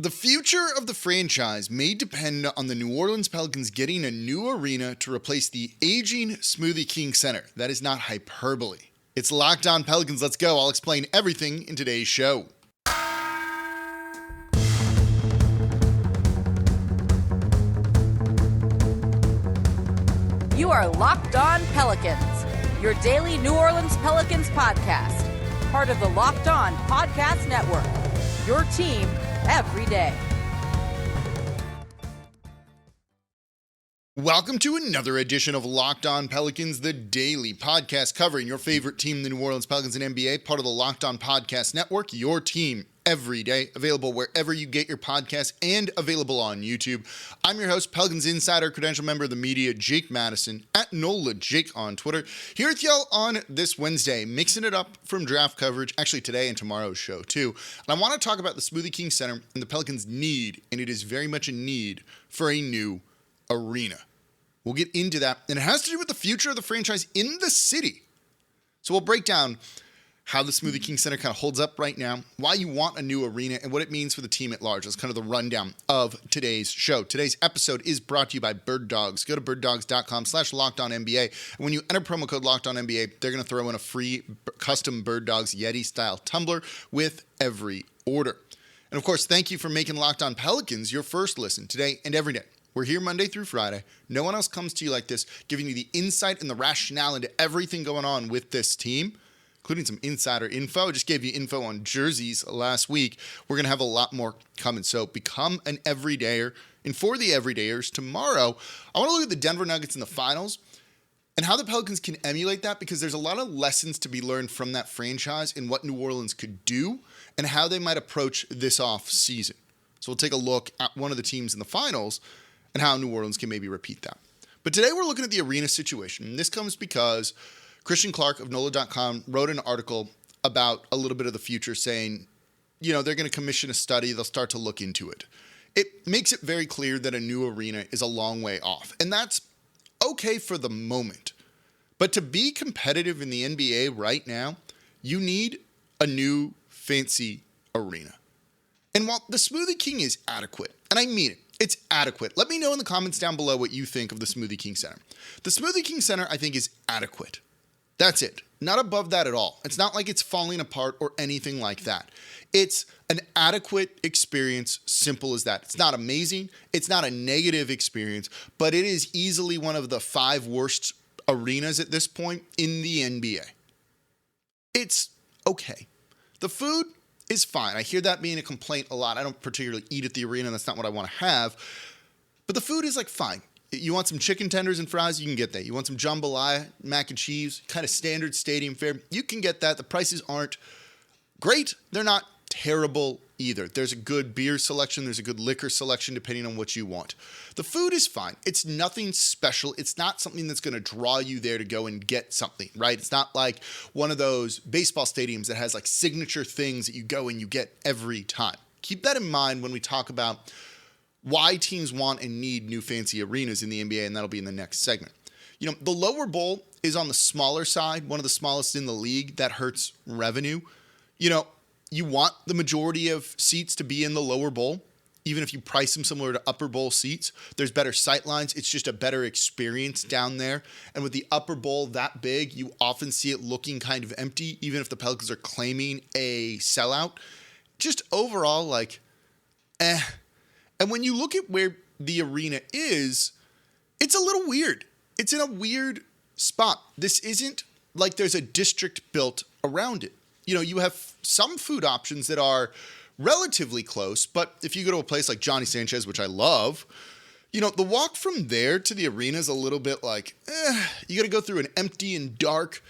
The future of the franchise may depend on the New Orleans Pelicans getting a new arena to replace the aging Smoothie King Center. That is not hyperbole. It's Locked On Pelicans. Let's go. I'll explain everything in today's show. You are Locked On Pelicans, your daily New Orleans Pelicans podcast, part of the Locked On Podcast Network, your team every day. Welcome to another edition of Locked On Pelicans, the daily podcast covering your favorite team, the New Orleans Pelicans and NBA, part of the Locked On Podcast Network, your team every day, available wherever you get your podcasts and available on YouTube. I'm your host, Pelicans Insider, credential member of the media, Jake Madison, at NOLA Jake on Twitter, here with y'all on this Wednesday, mixing it up from draft coverage, actually today and tomorrow's show too. And I want to talk about the Smoothie King Center and the Pelicans' need, and it is very much a need for a new arena. We'll get into that, and it has to do with the future of the franchise in the city. So we'll break down how the Smoothie King Center kind of holds up right now, why you want a new arena, and what it means for the team at large. That's kind of the rundown of today's show. Today's episode is brought to you by Bird Dogs. Go to birddogs.com/LockedOnNBA, and when you enter promo code LockedOnNBA, they're going to throw in a free custom Bird Dogs Yeti-style tumbler with every order. And of course, thank you for making Locked On Pelicans your first listen today and every day. We're here Monday through Friday. No one else comes to you like this, giving you the insight and the rationale into everything going on with this team, including some insider info. I just gave you info on jerseys last week. We're going to have a lot more coming. So become an everydayer. And for the everydayers, tomorrow, I want to look at the Denver Nuggets in the finals and how the Pelicans can emulate that, because there's a lot of lessons to be learned from that franchise and what New Orleans could do and how they might approach this off season. So we'll take a look at one of the teams in the finals and how New Orleans can maybe repeat that. But today we're looking at the arena situation. And this comes because Christian Clark of NOLA.com wrote an article about a little bit of the future, saying, you know, they're going to commission a study. They'll start to look into it. It makes it very clear that a new arena is a long way off. And that's okay for the moment. But to be competitive in the NBA right now, you need a new fancy arena. And while the Smoothie King is adequate, and I mean it, it's adequate. Let me know in the comments down below what you think of the Smoothie King Center. The Smoothie King Center, I think, is adequate. That's it. Not above that at all. It's not like it's falling apart or anything like that. It's an adequate experience, simple as that. It's not amazing. It's not a negative experience, but it is easily one of the 5 worst arenas at this point in the NBA. It's okay. The food is fine. I hear that being a complaint a lot. I don't particularly eat at the arena. That's not what I want to have. But the food is like fine. You want some chicken tenders and fries? You can get that. You want some jambalaya, mac and cheese, kind of standard stadium fare? You can get that. The prices aren't great. They're not terrible either. There's a good beer selection. There's a good liquor selection depending on what you want. The food is fine. It's nothing special. It's not something that's going to draw you there to go and get something, right? It's not like one of those baseball stadiums that has like signature things that you go and you get every time. Keep that in mind when we talk about why teams want and need new fancy arenas in the NBA, and that'll be in the next segment. You know, the lower bowl is on the smaller side, one of the smallest in the league. That hurts revenue. You know, you want the majority of seats to be in the lower bowl, even if you price them similar to upper bowl seats. There's better sight lines. It's just a better experience down there. And with the upper bowl that big, you often see it looking kind of empty, even if the Pelicans are claiming a sellout. Just overall, like, eh. And when you look at where the arena is, it's a little weird. It's in a weird spot. This isn't like there's a district built around it. You know, you have some food options that are relatively close, but if you go to a place like Johnny Sanchez, which I love, you know, the walk from there to the arena is a little bit like, you got to go through an empty and dark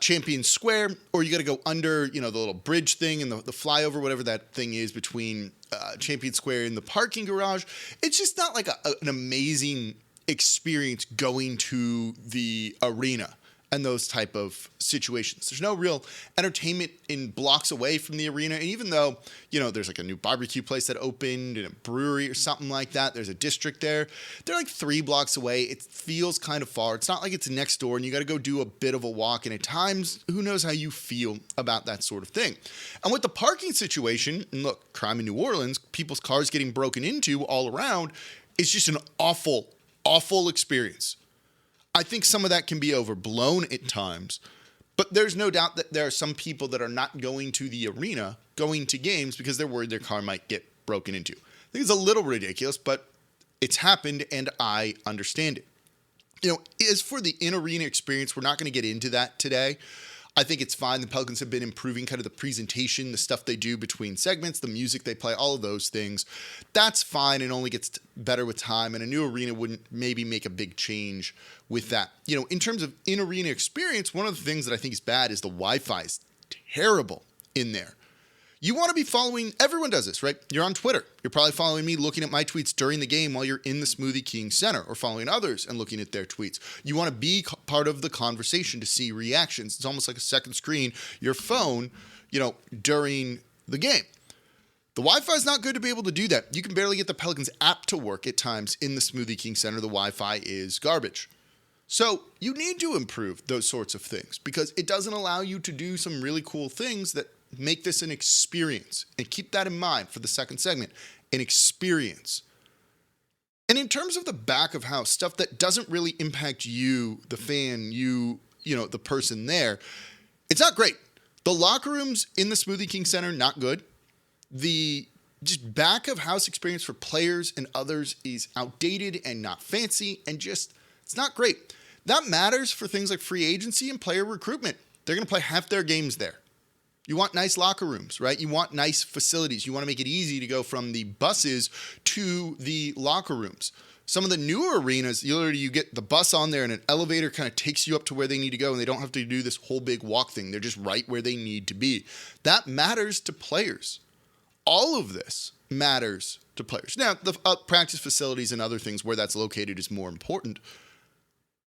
Champion Square, or you got to go under, you know, the little bridge thing and the flyover, whatever that thing is between Champion Square and the parking garage. It's just not like an amazing experience going to the arena. and those type of situations. There's no real entertainment in blocks away from the arena. And even though, there's like a new barbecue place that opened and a brewery or something like that, there's a district there. They're like 3 blocks away. It feels kind of far. It's not like it's next door and you got to go do a bit of a walk. And at times, who knows how you feel about that sort of thing. And with the parking situation, and look, crime in New Orleans, people's cars getting broken into all around, it's just an awful, awful experience. I think some of that can be overblown at times, but there's no doubt that there are some people that are not going to the arena, going to games because they're worried their car might get broken into. I think it's a little ridiculous, but it's happened and I understand it. As for the in-arena experience, we're not going to get into that today. I think it's fine. The Pelicans have been improving kind of the presentation, the stuff they do between segments, the music they play, all of those things. That's fine and only gets better with time. And a new arena wouldn't maybe make a big change with that. In terms of in-arena experience, one of the things that I think is bad is the Wi-Fi is terrible in there. You want to be following, everyone does this, right? You're on Twitter. You're probably following me, looking at my tweets during the game while you're in the Smoothie King Center, or following others and looking at their tweets. You want to be part of the conversation to see reactions. It's almost like a second screen, your phone, during the game. The Wi-Fi is not good to be able to do that. You can barely get the Pelicans app to work at times in the Smoothie King Center. The Wi-Fi is garbage. So you need to improve those sorts of things because it doesn't allow you to do some really cool things that make this an experience. And keep that in mind for the second segment, an experience. And in terms of the back of house, stuff that doesn't really impact you, the fan, the person there, it's not great. The locker rooms in the Smoothie King Center, not good. The just back of house experience for players and others is outdated and not fancy and just, it's not great. That matters for things like free agency and player recruitment. They're going to play half their games there. You want nice locker rooms, right? You want nice facilities. You want to make it easy to go from the buses to the locker rooms. Some of the newer arenas, you get the bus on there and an elevator kind of takes you up to where they need to go and they don't have to do this whole big walk thing. They're just right where they need to be. That matters to players. All of this matters to players. Now, the practice facilities and other things where that's located is more important,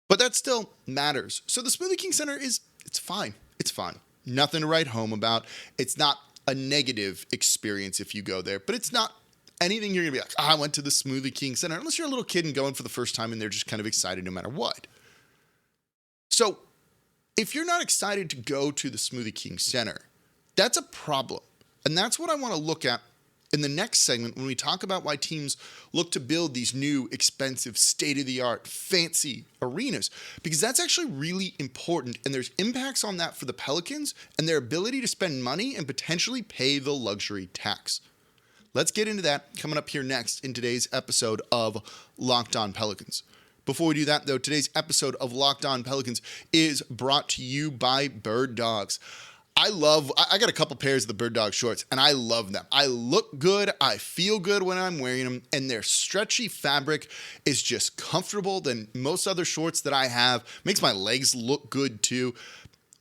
but that still matters. So the Smoothie King Center it's fine. It's fine. Nothing to write home about. It's not a negative experience if you go there, but it's not anything you're going to be like, I went to the Smoothie King Center, unless you're a little kid and going for the first time and they're just kind of excited no matter what. So if you're not excited to go to the Smoothie King Center, that's a problem. And that's what I want to look at in the next segment when we talk about why teams look to build these new, expensive, state-of-the-art, fancy arenas, because that's actually really important, and there's impacts on that for the Pelicans and their ability to spend money and potentially pay the luxury tax. Let's get into that coming up here next in today's episode of Locked On Pelicans. Before we do that, though, today's episode of Locked On Pelicans is brought to you by Bird Dogs. I got a couple pairs of the Bird Dog shorts, and I love them. I look good. I feel good when I'm wearing them, and their stretchy fabric is just comfortable than most other shorts that I have. Makes my legs look good, too.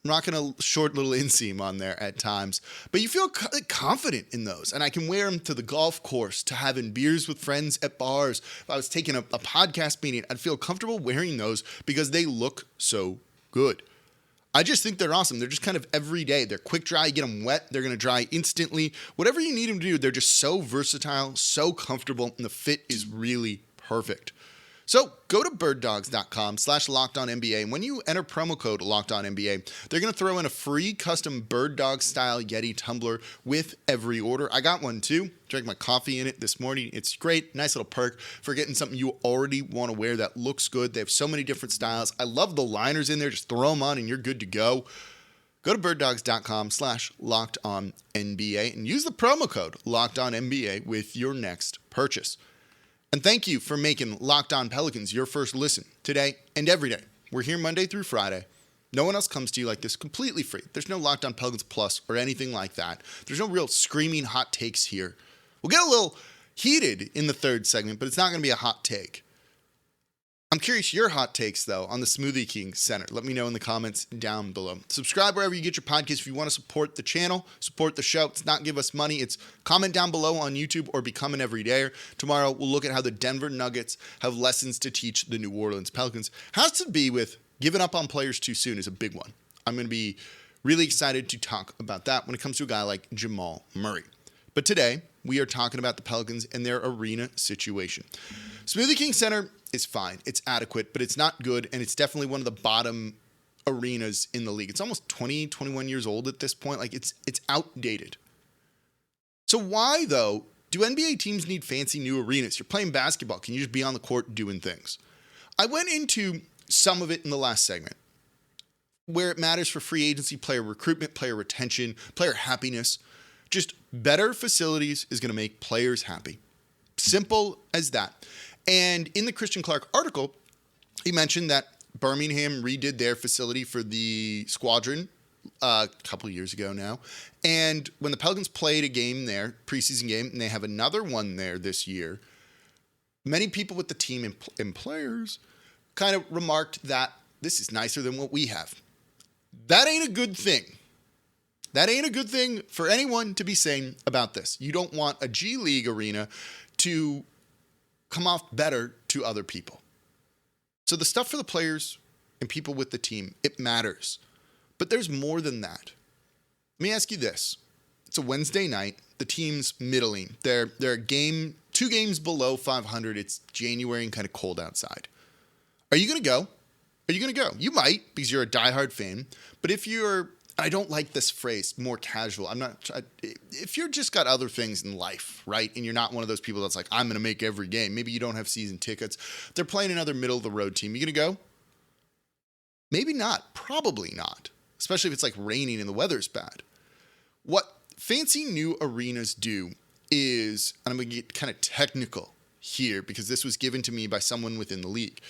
I'm rocking a short little inseam on there at times, but you feel confident in those, and I can wear them to the golf course, to having beers with friends at bars. If I was taking a podcast meeting, I'd feel comfortable wearing those because they look so good. I just think they're awesome. They're just kind of everyday. They're quick dry. You get them wet, they're going to dry instantly. Whatever you need them to do, they're just so versatile, so comfortable, and the fit is really perfect. So go to birddogs.com/LockedOnNBA, and when you enter promo code LockedOnNBA, they're going to throw in a free custom Bird Dog style Yeti tumbler with every order. I got one too. Drank my coffee in it this morning. It's great. Nice little perk for getting something you already want to wear that looks good. They have so many different styles. I love the liners in there. Just throw them on and you're good to go. Go to birddogs.com/LockedOnNBA and use the promo code LockedOnNBA with your next purchase. And thank you for making Locked On Pelicans your first listen today and every day. We're here Monday through Friday. No one else comes to you like this completely free. There's no Locked On Pelicans Plus or anything like that. There's no real screaming hot takes here. We'll get a little heated in the third segment, but it's not going to be a hot take. I'm curious your hot takes, though, on the Smoothie King Center. Let me know in the comments down below. Subscribe wherever you get your podcasts. If you want to support the channel, support the show, it's not give us money. It's comment down below on YouTube or become an everydayer. Tomorrow, we'll look at how the Denver Nuggets have lessons to teach the New Orleans Pelicans. Has to be with Giving up on players too soon is a big one. I'm going to be really excited to talk about that when it comes to a guy like Jamal Murray. But today, we are talking about the Pelicans and their arena situation. Smoothie King Center is fine. It's adequate, but it's not good, and it's definitely one of the bottom arenas in the league. It's almost 20, 21 years old at this point. Like, it's outdated. So why, though, do NBA teams need fancy new arenas? You're playing basketball. Can you just be on the court doing things? I went into some of it in the last segment, where it matters for free agency, player recruitment, player retention, player happiness. Just better facilities is going to make players happy. Simple as that. And in the Christian Clark article, he mentioned that Birmingham redid their facility for the Squadron a couple of years ago now. And when the Pelicans played a game there, preseason game, and they have another one there this year, many people with the team and players kind of remarked that this is nicer than what we have. That ain't a good thing. That ain't a good thing for anyone to be saying about this. You don't want a G League arena to come off better to other people. So the stuff for the players and people with the team, it matters. But there's more than that. Let me ask you this. It's a Wednesday night. The team's middling. They're a game, 2 games below 500. It's January and kind of cold outside. Are you going to go? Are you going to go? You might, because you're a diehard fan. But if you're, I don't like this phrase, more casual. If you're just got other things in life, right? And you're not one of those people that's like, I'm going to make every game. Maybe you don't have season tickets. They're playing another middle of the road team. You going to go? Maybe not. Probably not. Especially if it's like raining and the weather's bad. What fancy new arenas do is, and I'm going to get kind of technical here because this was given to me by someone within the league.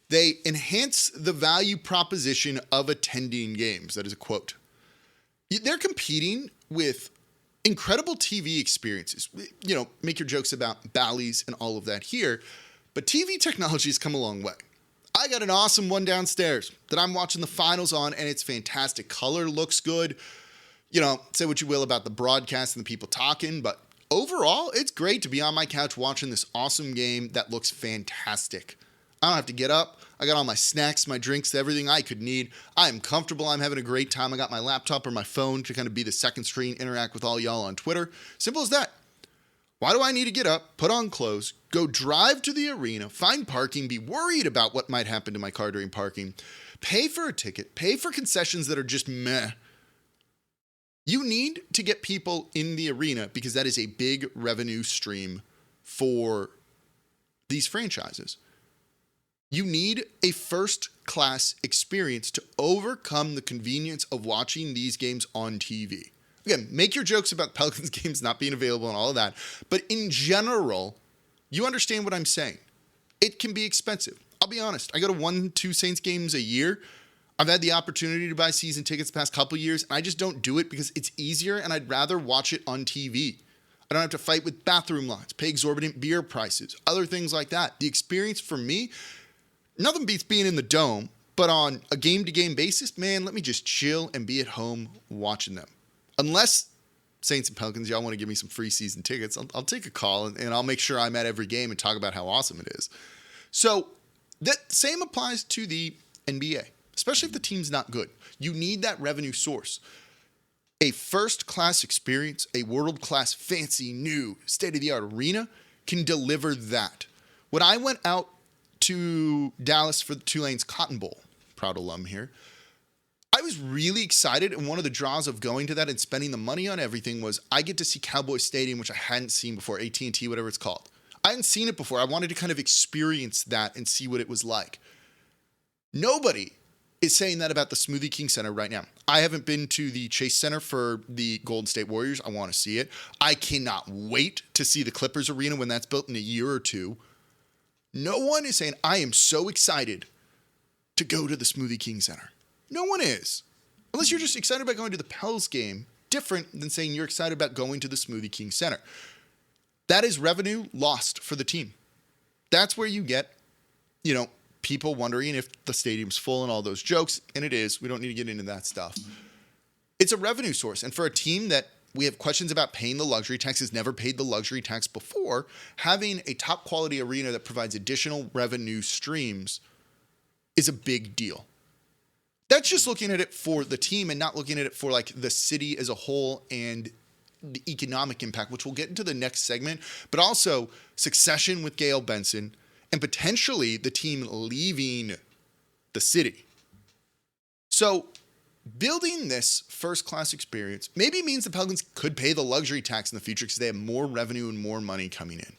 They enhance the value proposition of attending games. That is a quote. They're competing with incredible TV experiences. You know, make your jokes about Bally's and all of that here, but TV technology has come a long way. I got an awesome one downstairs that I'm watching the finals on, and it's fantastic. Color looks good. You know, say what you will about the broadcast and the people talking, but overall, it's great to be on my couch watching this awesome game that looks fantastic. I don't have to get up. I got all my snacks, my drinks, everything I could need. I am comfortable. I'm having a great time. I got my laptop or my phone to kind of be the second screen, interact with all y'all on Twitter. Simple as that. Why do I need to get up, put on clothes, go drive to the arena, find parking, be worried about what might happen to my car during parking, pay for a ticket, pay for concessions that are just meh? You need to get people in the arena because that is a big revenue stream for these franchises. You need a first-class experience to overcome the convenience of watching these games on TV. Again, make your jokes about Pelicans games not being available and all of that, but in general, you understand what I'm saying. It can be expensive. I'll be honest. I go to 1-2 Saints games a year. I've had the opportunity to buy season tickets the past couple of years, and I just don't do it because it's easier, and I'd rather watch it on TV. I don't have to fight with bathroom lines, pay exorbitant beer prices, other things like that. The experience for me, nothing beats being in the dome, but on a game-to-game basis, man, let me just chill and be at home watching them. Unless Saints and Pelicans, y'all want to give me some free season tickets, I'll take a call and I'll make sure I'm at every game and talk about how awesome it is. So that same applies to the NBA, especially if the team's not good. You need that revenue source. A first-class experience, a world-class, fancy, new, state-of-the-art arena can deliver that. When I went out to Dallas for the Tulane's Cotton Bowl, proud alum here, I was really excited, and one of the draws of going to that and spending the money on everything was I get to see Cowboy Stadium, which I hadn't seen before, AT&T, whatever it's called. I hadn't seen it before. I wanted to kind of experience that and see what it was like. Nobody is saying that about the Smoothie King Center right now. I haven't been to the Chase Center for the Golden State Warriors. I want to see it. I cannot wait to see the Clippers Arena when that's built in a year or two. No one is saying, I am so excited to go to the Smoothie King Center. No one is. Unless you're just excited about going to the Pels game, different than saying you're excited about going to the Smoothie King Center. That is revenue lost for the team. That's where you get, people wondering if the stadium's full and all those jokes, and it is. We don't need to get into that stuff. It's a revenue source, and for a team that we have questions about paying the luxury tax, has never paid the luxury tax before, having a top quality arena that provides additional revenue streams is a big deal. That's just looking at it for the team and not looking at it for like the city as a whole and the economic impact, which we'll get into the next segment, but also succession with Gail Benson and potentially the team leaving the city. So building this first-class experience maybe means the Pelicans could pay the luxury tax in the future because they have more revenue and more money coming in.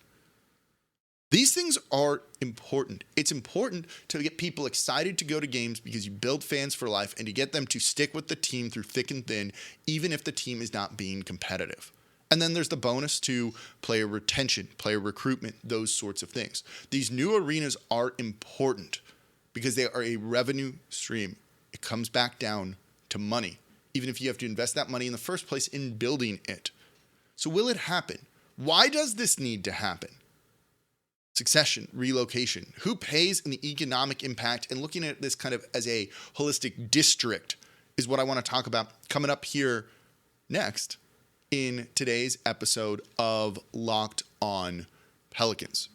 These things are important. It's important to get people excited to go to games because you build fans for life and to get them to stick with the team through thick and thin, even if the team is not being competitive. And then there's the bonus to player retention, player recruitment, those sorts of things. These new arenas are important because they are a revenue stream. It comes back down to money, even if you have to invest that money in the first place in building it. So will it happen? Why does this need to happen? Succession, relocation, who pays in the economic impact, and looking at this kind of as a holistic district is what I want to talk about coming up here next in today's episode of Locked On Pelicans.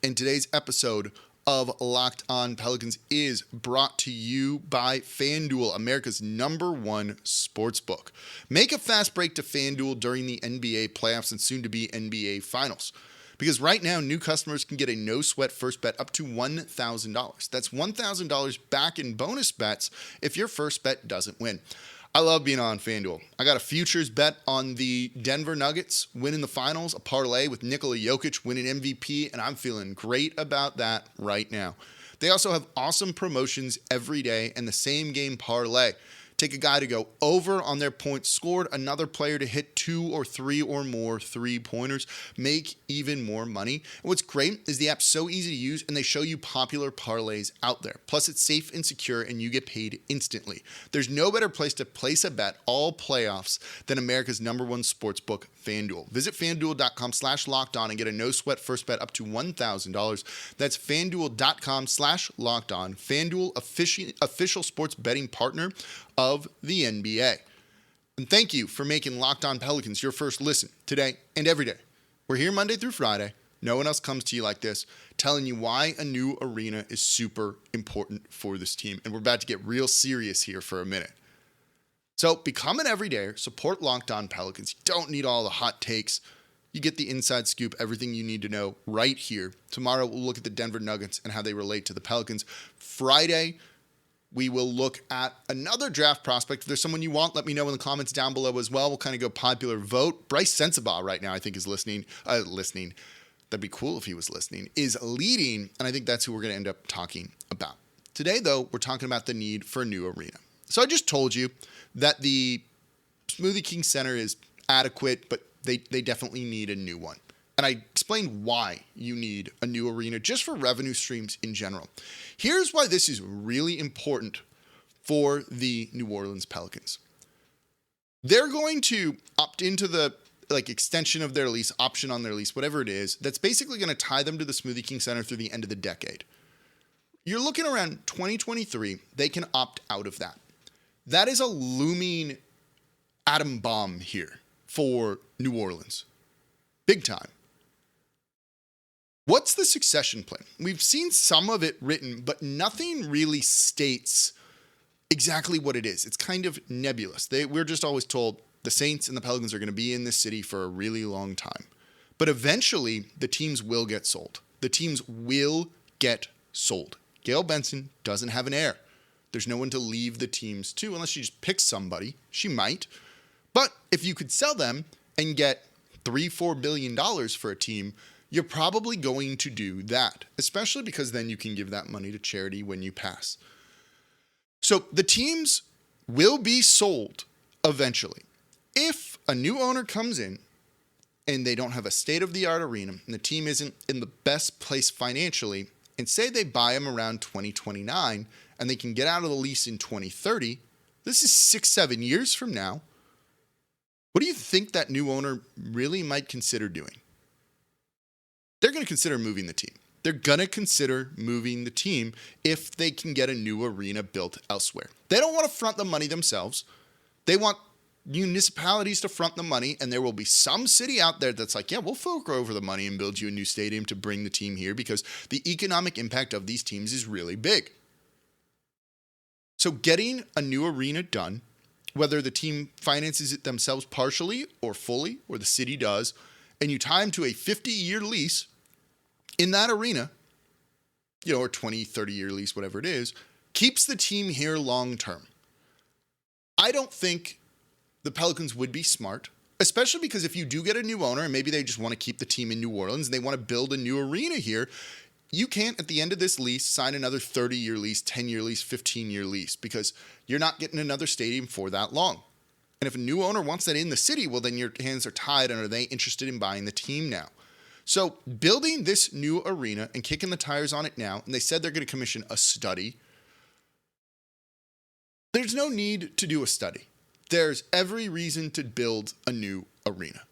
And today's episode of Locked On Pelicans is brought to you by FanDuel, America's #1 sportsbook. Make a fast break to FanDuel during the NBA playoffs and soon to be NBA finals. Because right now, new customers can get a no-sweat first bet up to $1,000. That's $1,000 back in bonus bets if your first bet doesn't win. I love being on FanDuel. I got a futures bet on the Denver Nuggets winning the finals, a parlay with Nikola Jokic winning MVP, and I'm feeling great about that right now. They also have awesome promotions every day and the same game parlay. Take a guy to go over on their points scored, another player to hit 2 or 3 or more three-pointers, make even more money. And what's great is the app's so easy to use and they show you popular parlays out there. Plus it's safe and secure and you get paid instantly. There's no better place to place a bet all playoffs than America's #1 sportsbook, FanDuel. Visit FanDuel.com/lockedon and get a no-sweat first bet up to $1,000. That's FanDuel.com/lockedon. FanDuel, official sports betting partner of the NBA. And thank you for making Locked On Pelicans your first listen today and every day. We're here Monday through Friday. No one else comes to you like this, telling you why a new arena is super important for this team. And we're about to get real serious here for a minute. So become an everydayer, support Locked On Pelicans. You don't need all the hot takes. You get the inside scoop, everything you need to know right here. Tomorrow we'll look at the Denver Nuggets and how they relate to the Pelicans. Friday, we will look at another draft prospect. If there's someone you want, let me know in the comments down below as well. We'll kind of go popular vote. Bryce Sensabaugh right now, I think, is listening. That'd be cool if he was listening. Is leading, and I think that's who we're going to end up talking about. Today, though, we're talking about the need for a new arena. So I just told you that the Smoothie King Center is adequate, but they definitely need a new one. And I explained why you need a new arena just for revenue streams in general. Here's why this is really important for the New Orleans Pelicans. They're going to opt into the extension of their lease, option on their lease, whatever it is, that's basically going to tie them to the Smoothie King Center through the end of the decade. You're looking around 2023, they can opt out of that. That is a looming atom bomb here for New Orleans. Big time. What's the succession plan? We've seen some of it written, but nothing really states exactly what it is. It's kind of nebulous. We're just always told the Saints and the Pelicans are going to be in this city for a really long time. But eventually, the teams will get sold. The teams will get sold. Gail Benson doesn't have an heir. There's no one to leave the teams to unless she just picks somebody. She might. But if you could sell them and get $3-4 billion for a team, you're probably going to do that, especially because then you can give that money to charity when you pass. So the teams will be sold eventually. If a new owner comes in and they don't have a state-of-the-art arena and the team isn't in the best place financially, and say they buy them around 2029 and they can get out of the lease in 2030, this is 6-7 years from now. What do you think that new owner really might consider doing? They're going to consider moving the team. They're going to consider moving the team if they can get a new arena built elsewhere. They don't want to front the money themselves. They want municipalities to front the money, and there will be some city out there that's like, yeah, we'll fork over the money and build you a new stadium to bring the team here because the economic impact of these teams is really big. So So getting a new arena done, whether the team finances it themselves partially or fully, or the city does, and you tie them to a 50-year lease in that arena, or 20, 30-year lease, whatever it is, keeps the team here long term. I don't think the Pelicans would be smart, especially because if you do get a new owner and maybe they just want to keep the team in New Orleans and they want to build a new arena here, you can't, at the end of this lease, sign another 30-year lease, 10-year lease, 15-year lease, because you're not getting another stadium for that long. And if a new owner wants that in the city, well, then your hands are tied, and are they interested in buying the team now? So building this new arena and kicking the tires on it now, and they said they're going to commission a study. There's no need to do a study. There's every reason to build a new arena.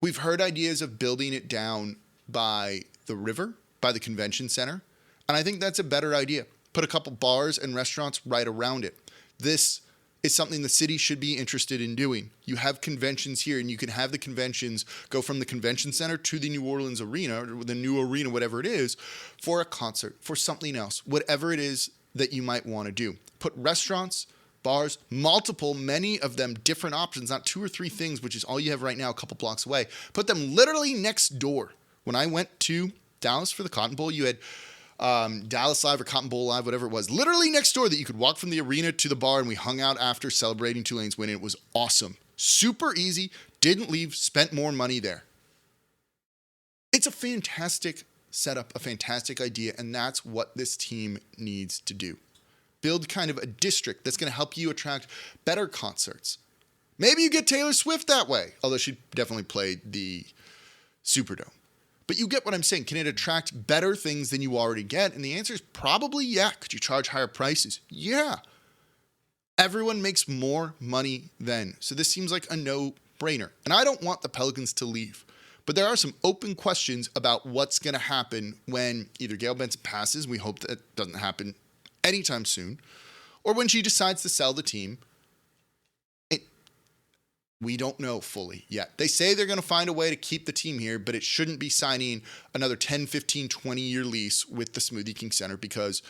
We've heard ideas of building it down by the river, by the convention center, and I think that's a better idea. Put a couple bars and restaurants right around it. This is something the city should be interested in doing. You have conventions here, and you can have the conventions go from the convention center to the New Orleans arena, or the new arena, whatever it is, for a concert, for something else, whatever it is that you might want to do. Put restaurants, bars, many of them different options, not 2 or 3 things, which is all you have right now a couple blocks away. Put them literally next door. When I went to Dallas for the Cotton Bowl, you had Dallas Live or Cotton Bowl Live, whatever it was, literally next door, that you could walk from the arena to the bar, and we hung out after celebrating Tulane's win. It was awesome. Super easy. Didn't leave. Spent more money there. It's a fantastic setup, a fantastic idea, and that's what this team needs to do. Build kind of a district that's going to help you attract better concerts. Maybe you get Taylor Swift that way, although she definitely played the Superdome. But you get what I'm saying. Can it attract better things than you already get? And the answer is probably yeah. Could you charge higher prices? Yeah. Everyone makes more money then. So this seems like a no-brainer. And I don't want the Pelicans to leave. But there are some open questions about what's going to happen when either Gail Benson passes. We hope that doesn't happen anytime soon. Or when she decides to sell the team. We don't know fully yet. They say they're going to find a way to keep the team here, but it shouldn't be signing another 10, 15, 20-year lease with the Smoothie King Center, because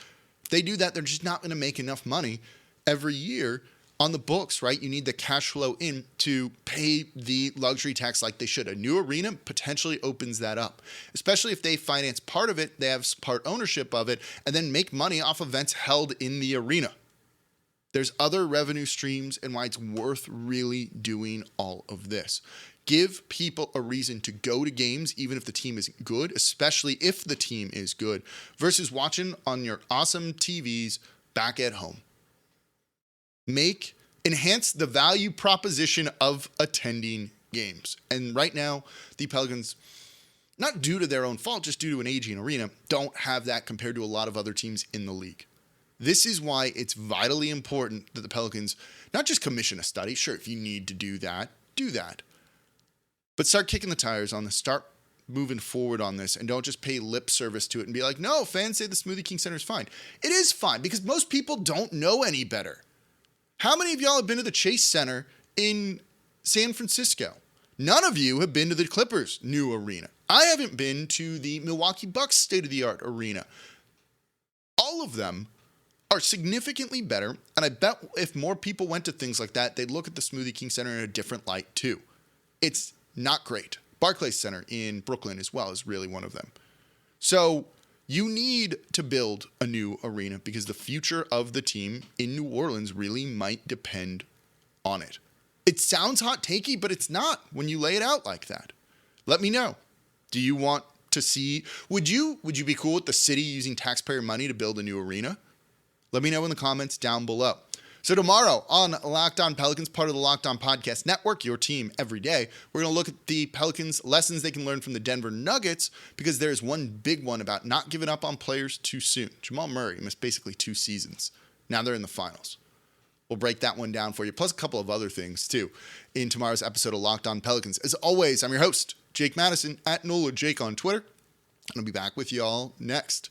if they do that, they're just not going to make enough money every year on the books, right? You need the cash flow in to pay the luxury tax like they should. A new arena potentially opens that up, especially if they finance part of it, they have part ownership of it, and then make money off events held in the arena. There's other revenue streams, and why it's worth really doing all of this. Give people a reason to go to games, even if the team isn't good, especially if the team is good, versus watching on your awesome TVs back at home. Enhance the value proposition of attending games. And right now, the Pelicans, not due to their own fault, just due to an aging arena, don't have that compared to a lot of other teams in the league. This is why it's vitally important that the Pelicans not just commission a study. Sure, if you need to do that, do that. But start kicking the tires on this. Start moving forward on this, and don't just pay lip service to it and be like, no, fans say the Smoothie King Center is fine. It is fine because most people don't know any better. How many of y'all have been to the Chase Center in San Francisco? None of you have been to the Clippers' new arena. I haven't been to the Milwaukee Bucks state-of-the-art arena. All of them are significantly better, and I bet if more people went to things like that, they'd look at the Smoothie King Center in a different light too. It's not great. Barclays Center in Brooklyn as well is really one of them. So you need to build a new arena because the future of the team in New Orleans really might depend on it. It sounds hot takey, but it's not when you lay it out like that. Let me know. Do you want to see, would you be cool with the city using taxpayer money to build a new arena? Let me know in the comments down below. So tomorrow on Locked On Pelicans, part of the Locked On Podcast Network, your team every day, we're going to look at the Pelicans' lessons they can learn from the Denver Nuggets, because there's one big one about not giving up on players too soon. Jamal Murray missed basically 2 seasons. Now they're in the finals. We'll break that one down for you, plus a couple of other things too, in tomorrow's episode of Locked On Pelicans. As always, I'm your host, Jake Madison, at NOLA Jake on Twitter, and I'll be back with y'all next.